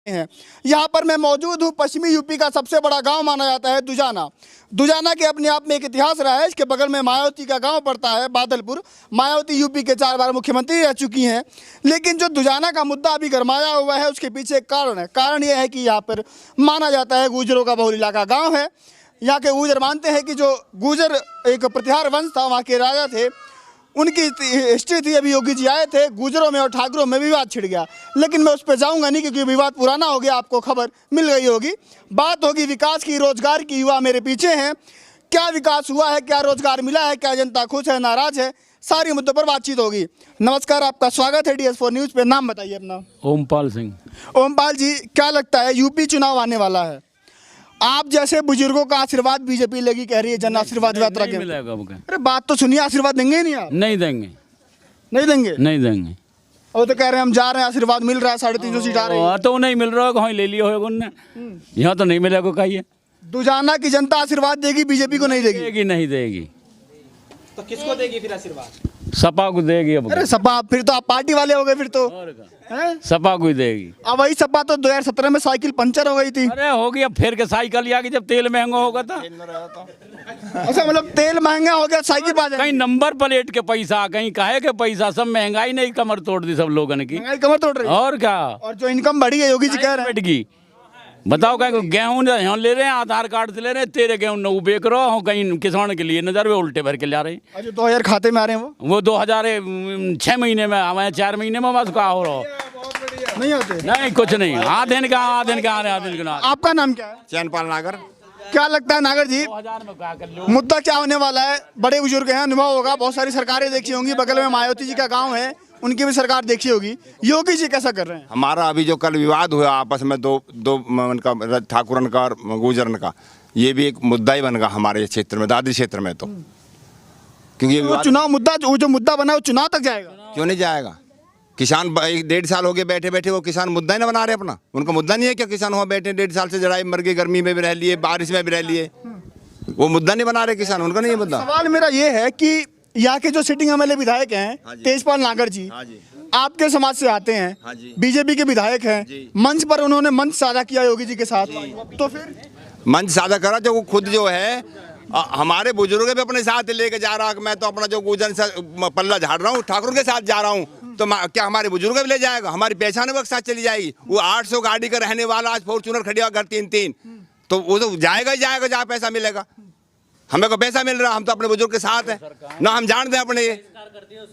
हैं। यहाँ पर मैं मौजूद हूँ पश्चिमी यूपी का सबसे बड़ा गांव माना जाता है दुजाना। दुजाना के अपने आप में एक इतिहास रहा है। इसके बगल में मायावती का गांव पड़ता है बादलपुर। मायावती यूपी के 4 बार मुख्यमंत्री रह चुकी हैं। लेकिन जो दुजाना का मुद्दा अभी गरमाया हुआ है उसके पीछे एक कारण है। कारण यह है कि यहाँ पर माना जाता है गुजरों का बहुल इलाका गाँव है। यहाँ के गुजर मानते हैं कि जो गुजर एक प्रतिहार वंश था, वहाँ के राजा थे, उनकी हिस्ट्री थी। अभी योगी जी आए थे, गुजरों में और ठाकुरों में विवाद छिड़ गया। लेकिन मैं उस पर जाऊंगा नहीं क्योंकि विवाद पुराना हो गया, आपको खबर मिल गई होगी। बात होगी विकास की, रोजगार की। युवा मेरे पीछे हैं। क्या विकास हुआ है, क्या रोजगार मिला है, क्या जनता खुश है, नाराज है, सारी मुद्दों पर बातचीत होगी। नमस्कार, आपका स्वागत है DS4 न्यूज़ पे। नाम बताइए अपना। ओमपाल सिंह। ओमपाल जी, क्या लगता है यूपी चुनाव आने वाला है, आप जैसे बुजुर्गों का आशीर्वाद बीजेपी लेगी, कह रही है जन आशीर्वाद यात्रा के। अरे बात तो सुनिए, आशीर्वाद देंगे नहीं आप? नहीं देंगे। नहीं देंगे? नहीं देंगे। और तो कह रहे हैं हम जा रहे हैं, आशीर्वाद मिल रहा है, 350 सीट आ रही है। तो नहीं मिल रहा है, ले लिया होगा उनने। यहाँ तो नहीं मिलेगा कहिए। दुजाना की जनता आशीर्वाद देगी, बीजेपी को नहीं देगी? नहीं देगी। तो किसको देगी फिर आशीर्वाद? सपा को देगी। अब अरे सपा, फिर तो आप पार्टी वाले हो गए फिर तो। सपा को ही देगी। अब वही सपा तो 2017 में साइकिल पंचर हो गई थी। अरे होगी, अब फिर के साइकिल आ गई जब तेल महंगा होगा था। अच्छा, मतलब तेल महंगा हो गया, साइकिल पा जाएगी। कहीं नंबर प्लेट के पैसा, कहीं काहे के पैसा, सब महंगाई नहीं कमर तोड़ दी सब लोगों की। महंगाई कमर तोड़ रही है। और क्या? और जो इनकम बढ़ी है, योगी जी कह रहे हैं। बताओ क्या, गेहूँ यहाँ ले रहे हैं, आधार कार्ड से ले रहे हैं, तेरे गेहूँ न बेच रहा हूँ, कहीं किसान के लिए नजर वे उल्टे भर के ला रहे हैं। अच्छा, 2000 खाते में आ रहे हैं वो 2006 महीने में आवे, 4 महीने में बस का हो रहा नहीं होते? नहीं, कुछ नहीं। आधे का आ रहे हैं। आपका नाम क्या है? चैनपाल नागर। क्या लगता है नागर जी, मुद्दा क्या होने वाला है? बड़े बुजुर्ग हैं, अनुभव होगा, बहुत सारी सरकारें देखी होंगी। बगल में मायावती जी का गांव है, उनकी भी सरकार देखी होगी। योगी जी कैसा कर रहे हैं? हमारा अभी जो कल विवाद हुआ आपस में दो उनका, ठाकुरन का और गुजरन का, ये भी एक मुद्दा ही बन गया हमारे क्षेत्र में, दादरी क्षेत्र में। तो क्योंकि वो चुनाव मुद्दा, जो मुद्दा बना वो चुनाव तक जाएगा। क्यों नहीं जाएगा? किसान 1.5 साल हो गए बैठे बैठे, वो किसान मुद्दा ही ना बना रहे अपना। उनका मुद्दा नहीं है क्या? किसान वहाँ बैठे 1.5 साल से जड़ाई मर गए, गर्मी में भी रह लिए, बारिश में भी रह लिए, वो मुद्दा नहीं बना रहे किसान, उनका नहीं है मुद्दा। सवाल मेरा ये है कि यहाँ के जो सिटिंग MLA विधायक हैं तेजपाल नागर जी, आपके समाज से आते हैं, बीजेपी के विधायक हैं, मंच पर उन्होंने मंच साझा किया योगी जी के साथ, तो फिर मंच साझा करा जो वो खुद जो है हमारे बुजुर्ग भी अपने साथ लेके जा रहा। मैं तो अपना जो गुजर से पल्ला झाड़ रहा हूँ, ठाकुर के साथ जा रहा हूँ, तो क्या हमारे बुजुर्ग भी ले जाएगा? हमारी पहचान वो साथ चली जाएगी। वो 800 गाड़ी का रहने वाला आज फॉर्च्यूनर खड़ी हुआ, घर 3-3, तो वो तो जाएगा ही जाएगा जहाँ पैसा मिलेगा। हमें को पैसा मिल रहा, हम तो अपने बुजुर्ग के साथ हैं ना, हम जान दें अपने ये।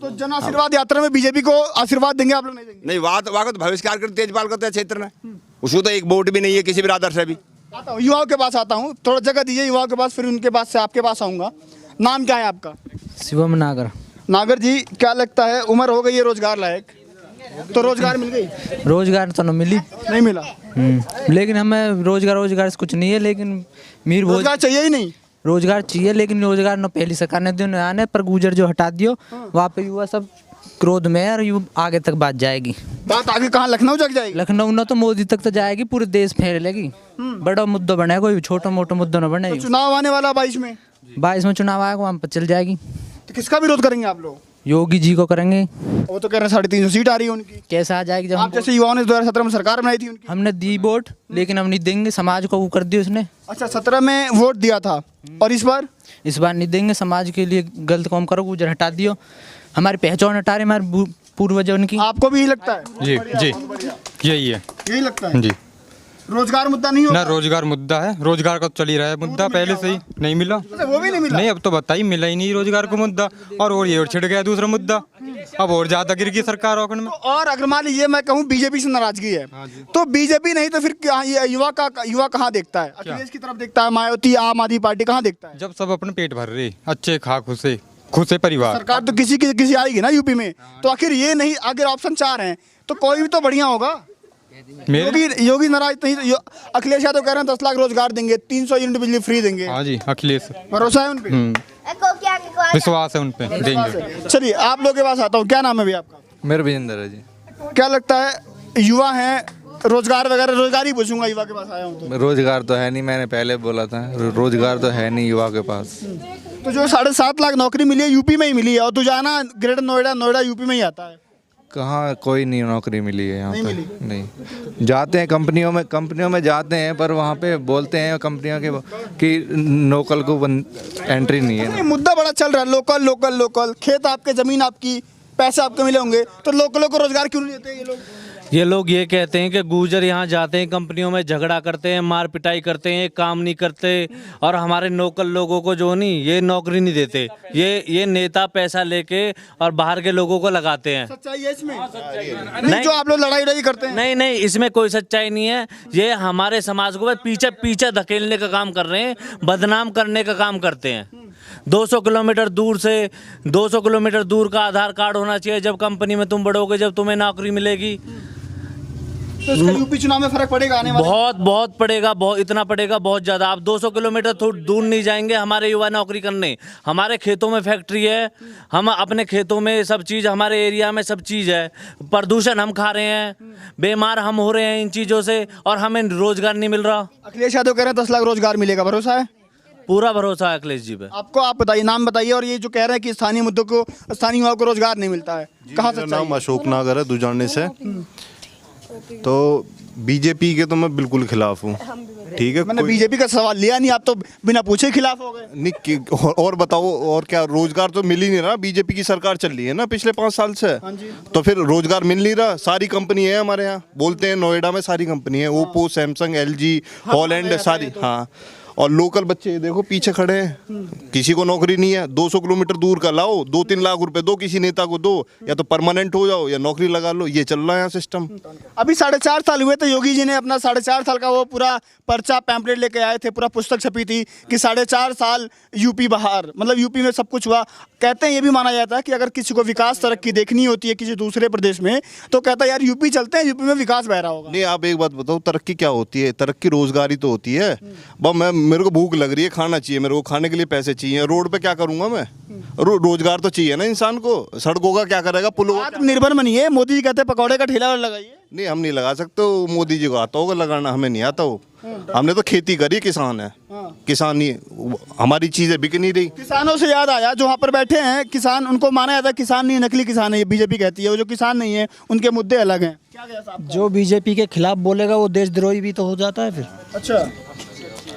तो जन आशीर्वाद यात्रा में बीजेपी को आशीर्वाद देंगे आप लोग? नहीं देंगे? नहीं, वहाँ तो भविष्कार करते तेजपाल करते हैं क्षेत्र में, उसको तो एक वोट भी नहीं है किसी भी रादर से भी। आता हूँ युवाओं के पास, आता हूँ, थोड़ा जगह दीजिए युवाओं के पास, फिर उनके पास से आपके पास आऊँगा। नाम क्या है आपका? शिवम नागर। नागर जी, क्या लगता है, उम्र हो गई है रोजगार लायक, तो रोजगार मिल गई? रोजगार तो न मिली, नहीं मिला। लेकिन हमें रोजगार से कुछ नहीं है, लेकिन मीर रोजगार चाहिए ही नहीं। रोजगार चाहिए, लेकिन रोजगार न पहली सरकार ने दियो न आने पर गुजर जो हटा दियो, वहाँ पे युवा सब क्रोध में है और आगे तक बात जाएगी। बात आगे कहाँ, लखनऊ तक जाएगी? लखनऊ न तो मोदी तक तो जाएगी, पूरे देश फैलेगी। बड़ा मुद्दा बने, कोई छोटा मोटा मुद्दा न बने। तो चुनाव आने वाला 22 में। 22 में चुनाव आएगा, वहाँ पर चल जाएगी। तो किसका विरोध करेंगे आप लोग? योगी जी को करेंगे। वो तो कह रहे हैं 350 सीट आ रही है उनकी। कैसे आ जाएगी? जब आप जैसे युवाओं ने 2017 में सरकार बनाई थी उनकी, हमने दी वोट, लेकिन हम नहीं देंगे, समाज को वो कर दिया उसने। अच्छा, 17 में वोट दिया था और इस बार नहीं देंगे। समाज के लिए गलत काम करो, गुजर हटा दियो, हमारी पहचान हटा रहे, हमारे पूर्वज उनकी। आपको भी यही लगता है? जी जी, यही है। यही लगता है जी। रोजगार मुद्दा नहीं होगा? ना, रोजगार मुद्दा है, रोजगार का तो चल ही रहा है मुद्दा, पहले से ही नहीं मिला। वो भी नहीं मिला? नहीं, अब तो बताइए, मिला ही नहीं रोजगार का मुद्दा, और ये और छिड़ गया दूसरा मुद्दा, अब और ज्यादा गिर गई सरकार में। और अगर मान लीजिए मैं कहूँ बीजेपी से नाराजगी है, तो बीजेपी नहीं तो फिर युवा कहाँ देखता है? अखिलेश की तरफ देखता है, मायावती, आम आदमी पार्टी कहाँ देखता है? जब सब अपने पेट भर रहे, अच्छे खा खुशे परिवार, सरकार तो किसी आएगी ना यूपी में, तो आखिर ये नहीं, अगर ऑप्शन 4 हैं तो कोई भी तो बढ़िया होगा। योगी नाराज नहीं, अखिलेश यादव कह रहे हैं 10 लाख रोजगार देंगे, 300 यूनिट बिजली फ्री देंगे। हाँ जी, अखिलेश भरोसा है उन पे? विश्वास है उन पे, देंगे। चलिए, आप लोगों के पास आता हूँ। क्या नाम है भैया आपका? मेरा विजेंद्र है जी। क्या लगता है, युवा हैं, रोजगार वगैरह, रोजगार ही पूछूंगा, युवा के पास आया हूँ तो। रोजगार तो है नहीं, मैंने पहले बोला था, रोजगार तो है नहीं युवा के पास। तो जो 7.5 लाख नौकरी मिली है यूपी में ही मिली है, और दुजाना ग्रेटर नोएडा यूपी में ही आता है। कहाँ कोई नहीं नौकरी मिली है यहाँ पे, नहीं। जाते हैं कंपनियों में जाते हैं, पर वहाँ पे बोलते हैं कंपनियों के कि लोकल को एंट्री नहीं है। ये मुद्दा बड़ा चल रहा है, लोकल लोकल लोकल। खेत आपके, जमीन आपकी, पैसे आपको मिले होंगे, तो लोकलों को रोजगार क्यों नहीं देते ये लोग? ये कहते हैं कि गुर्जर यहाँ जाते हैं, कंपनियों में झगड़ा करते हैं, मार पिटाई करते हैं, काम नहीं करते, और हमारे लोकल लोगों को जो नहीं ये नौकरी नहीं देते। ये नेता पैसा लेके और बाहर के लोगों को लगाते हैं। सच्चाई है इसमें? नहीं, जो आप लोग लड़ाई करते हैं। नहीं, इसमें कोई सच्चाई नहीं है। ये हमारे समाज को पीछे धकेलने का काम कर रहे हैं, बदनाम करने का काम करते हैं। 200 किलोमीटर दूर का आधार कार्ड होना चाहिए जब कंपनी में तुम बढ़ोगे, जब तुम्हें नौकरी मिलेगी। तो इसका यूपी चुनाव में फर्क पड़ेगा आने वाले? बहुत पड़ेगा, इतना पड़ेगा, बहुत ज़्यादा। आप 200 किलोमीटर दूर नहीं जाएंगे हमारे युवा नौकरी करने। हमारे खेतों में फैक्ट्री है, हम अपने खेतों में सब चीज़, हमारे एरिया में सब चीज़ है। प्रदूषण हम खा रहे हैं, बीमार हम हो रहे हैं इन चीज़ों से, और हमें रोजगार नहीं मिल रहा। अखिलेश यादव कह रहे हैं 10 लाख रोजगार मिलेगा, भरोसा है? पूरा भरोसा है अखिलेश जी पे। आपको? आप बताइए, नाम बताइए। और ये जो कह रहे हैं कि स्थानीय मुद्दों को, स्थानीय युवाओं को रोजगार नहीं मिलता है, कहाँ से? नाम अशोक नागर है, दुजाने से। तो बीजेपी के तो मैं बिल्कुल खिलाफ हूँ, ठीक है। मैंने बीजेपी का सवाल लिया नहीं, आप तो बिना पूछे खिलाफ हो गए। नहीं, और बताओ, और क्या रोजगार तो मिल ही नहीं रहा। बीजेपी की सरकार चल रही है ना पिछले 5 साल से, तो फिर रोजगार मिल नहीं रहा। सारी कंपनी है हमारे यहाँ, बोलते हैं नोएडा में सारी कंपनी है, ओप्पो, सैमसंग, LG, हॉलैंड, सारी। हाँ, और लोकल बच्चे देखो पीछे खड़े हैं, किसी को नौकरी नहीं है। 200 किलोमीटर दूर का लाओ, 2-3 लाख रुपए दो किसी नेता को, दो या तो परमानेंट हो जाओ या नौकरी लगा लो। ये चल रहा है यहाँ सिस्टम। अभी 4.5 साल हुए थे, योगी जी ने अपना 4.5 साल का वो पूरा पर्चा पैम्पलेट लेके आए थे, पूरा पुस्तक छपी थी कि 4.5 साल यूपी बाहर, मतलब यूपी में सब कुछ हुआ। कहते हैं, ये भी माना जाता है कि अगर किसी को विकास तरक्की देखनी होती है किसी दूसरे प्रदेश में, तो कहता है यार यूपी चलते हैं, यूपी में विकास बह रहा होगा। नहीं, आप एक बात बताओ, तरक्की क्या होती है? तरक्की रोजगारी तो होती है। मेरे को भूख लग रही है, खाना चाहिए, मेरे को खाने के लिए पैसे चाहिए। रोड पे क्या करूंगा मैं? रोजगार तो चाहिए ना इंसान को। सड़कों का क्या करेगा? पुलों का? आत्मनिर्भर बनिए। मोदी जी कहते हैं पकौड़े का ठेला लगाइए। नहीं, हम नहीं लगा सकते। मोदी जी को आता होगा लगाना, हमें नहीं आता हो। हमने तो खेती करी, किसान है। किसान ही, हमारी चीजें बिक नहीं रही। किसानों से याद आया, जो वहाँ पर बैठे हैं किसान, उनको माना जाता है किसान नहीं, नकली किसान है, ये बीजेपी कहती है। वो जो किसान नहीं है, उनके मुद्दे अलग हैं। क्या कहते हैं? जो बीजेपी के खिलाफ बोलेगा वो देशद्रोही भी तो हो जाता है, फिर अच्छा,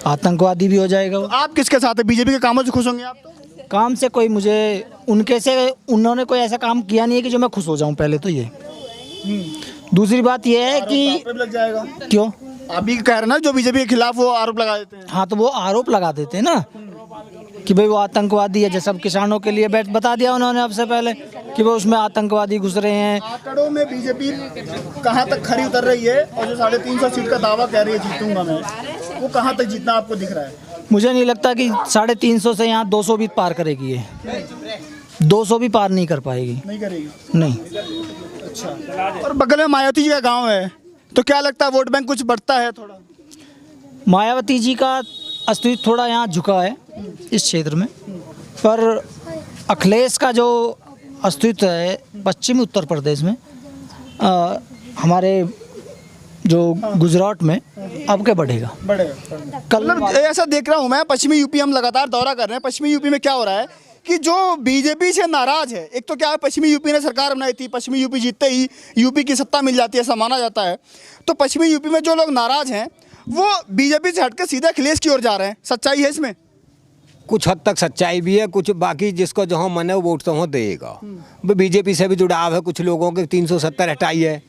आतंकवादी भी हो जाएगा वो। आप किसके साथ है? बीजेपी के कामों से खुश होंगे आप? तो काम से कोई, मुझे उनके से, उन्होंने कोई ऐसा काम किया नहीं है कि जो मैं खुश हो जाऊं। पहले तो ये। दूसरी बात ये है कि लग जाएगा। क्यों? आप भी कह रहे हैं ना, जो बीजेपी के खिलाफ वो आरोप लगा देते हैं। हाँ, तो वो आरोप लगा देते हैं ना कि भाई वो आतंकवादी है। जैसे अब किसानों के लिए बता दिया उन्होंने अब से पहले कि वो उसमें आतंकवादी घुस रहे हैं। आंकड़ों में बीजेपी कहाँ तक खरी उतर रही है, और जो 350 सीट का दावा कह रही है जीतूंगा मैं, वो कहाँ तक जीतना आपको दिख रहा है? मुझे नहीं लगता कि 350 से यहाँ 200 भी पार करेगी ये। 200 भी पार नहीं कर पाएगी। नहीं करेगी? नहीं। अच्छा, और बगल में मायावती जी का गांव है, तो क्या लगता है वोट बैंक कुछ बढ़ता है थोड़ा? मायावती जी का अस्तित्व थोड़ा यहाँ झुका है इस क्षेत्र में, पर अखिलेश का जो अस्तित्व है पश्चिमी उत्तर प्रदेश में, हमारे जो गुजरात में, अब क्या बढ़ेगा? कल ऐसा देख रहा हूँ मैं, पश्चिमी यूपी हम लगातार दौरा कर रहे हैं। पश्चिमी यूपी में क्या हो रहा है कि जो बीजेपी से नाराज है, एक तो क्या है, पश्चिमी यूपी ने सरकार बनाई थी, पश्चिमी यूपी जीतते ही यूपी की सत्ता मिल जाती है, ऐसा माना जाता है। तो पश्चिमी यूपी में जो लोग नाराज हैं वो बीजेपी से हटकर सीधा अखिलेश की ओर जा रहे हैं। सच्चाई है इसमें? कुछ हद तक सच्चाई भी है, कुछ बाकी जिसको जहाँ मन है वो वोट तो वहाँ देगा। बीजेपी से भी जुड़ाव है कुछ लोगों के। 370 हटाई है,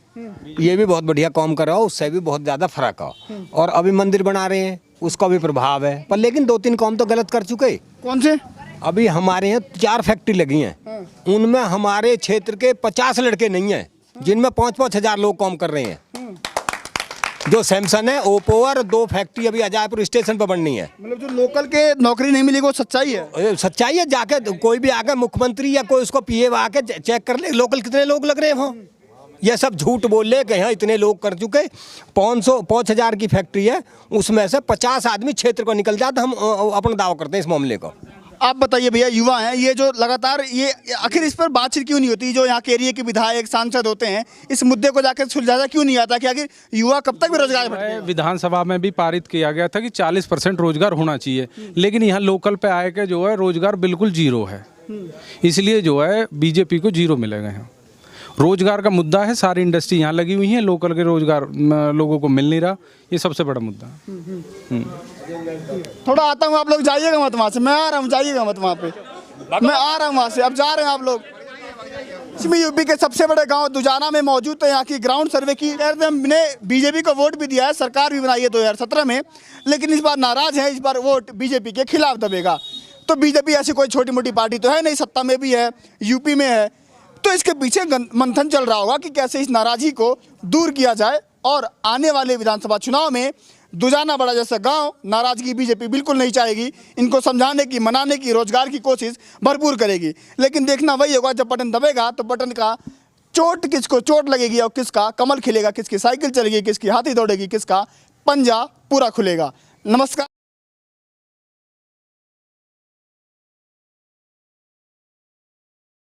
ये भी बहुत बढ़िया काम कर रहा हो, उससे भी बहुत ज़्यादा फर्क है। और अभी मंदिर बना रहे हैं, उसका भी प्रभाव है। पर लेकिन 2-3 काम तो गलत कर चुके। कौन से? अभी हमारे यहाँ 4 फैक्ट्री लगी हैं, उनमें हमारे क्षेत्र के 50 लड़के नहीं हैं, जिनमें 5-5 हज़ार लोग काम कर रहे हैं। जो सैमसंग है, ओप्पो और 2 फैक्ट्री अभी अजायपुर स्टेशन पर बननी है। मतलब जो लोकल के नौकरी नहीं मिलेगी वो सच्चाई है? सच्चाई है। जाके कोई भी आके, मुख्यमंत्री या कोई उसको पीए आके चेक कर ले लोकल कितने लोग लग रहे हैं वहाँ। ये सब झूठ बोल ले कि यहाँ इतने लोग कर चुके। 5,000 की फैक्ट्री है, उसमें से 50 आदमी क्षेत्र को निकल जाते। हम अपना दावा करते हैं इस मामले को। आप बताइए भैया, युवा हैं ये जो लगातार, ये आखिर इस पर बातचीत क्यों नहीं होती? जो यहाँ के एरिया के विधायक सांसद होते हैं, इस मुद्दे को जाकर सुलझाया क्यों नहीं आता कि आखिर युवा कब तक बेरोजगार भटकेगा? विधानसभा में भी पारित किया गया था कि 40% रोजगार होना चाहिए, लेकिन यहाँ लोकल पे आए के जो है रोजगार बिल्कुल जीरो है। इसलिए जो है बीजेपी को जीरो मिलेगा यहाँ। रोजगार का मुद्दा है, सारी इंडस्ट्री यहाँ लगी हुई है, लोकल के रोजगार लोगों को मिल नहीं रहा, ये सबसे बड़ा मुद्दा है। थोड़ा आता हूँ, आप लोग जाइएगा मत वहाँ से, मैं आ रहा हूँ, जाइएगा मत वहाँ पे, मैं आ रहा हूँ वहाँ से, अब जा रहे हैं आप लोग। इसमें यूपी के सबसे बड़े गांव दुजाना में मौजूद है। यहाँ की ग्राउंड सर्वे की, हमने बीजेपी को वोट भी दिया है, सरकार भी बनाई है 2017 में, लेकिन इस बार नाराज है, इस बार वोट बीजेपी के खिलाफ दबेगा। तो बीजेपी ऐसी कोई छोटी मोटी पार्टी तो है नहीं, सत्ता में भी है, यूपी में है, तो इसके पीछे मंथन चल रहा होगा कि कैसे इस नाराजगी को दूर किया जाए और आने वाले विधानसभा चुनाव में दुजाना बड़ा जैसा गांव नाराजगी बीजेपी बिल्कुल नहीं चाहेगी, इनको समझाने की, मनाने की, रोजगार की कोशिश भरपूर करेगी। लेकिन देखना वही होगा, जब बटन दबेगा तो बटन का किसको चोट लगेगी और किसका कमल खिलेगा, किसकी साइकिल चलेगी, किसकी हाथी दौड़ेगी, किसका पंजा पूरा खुलेगा। नमस्कार।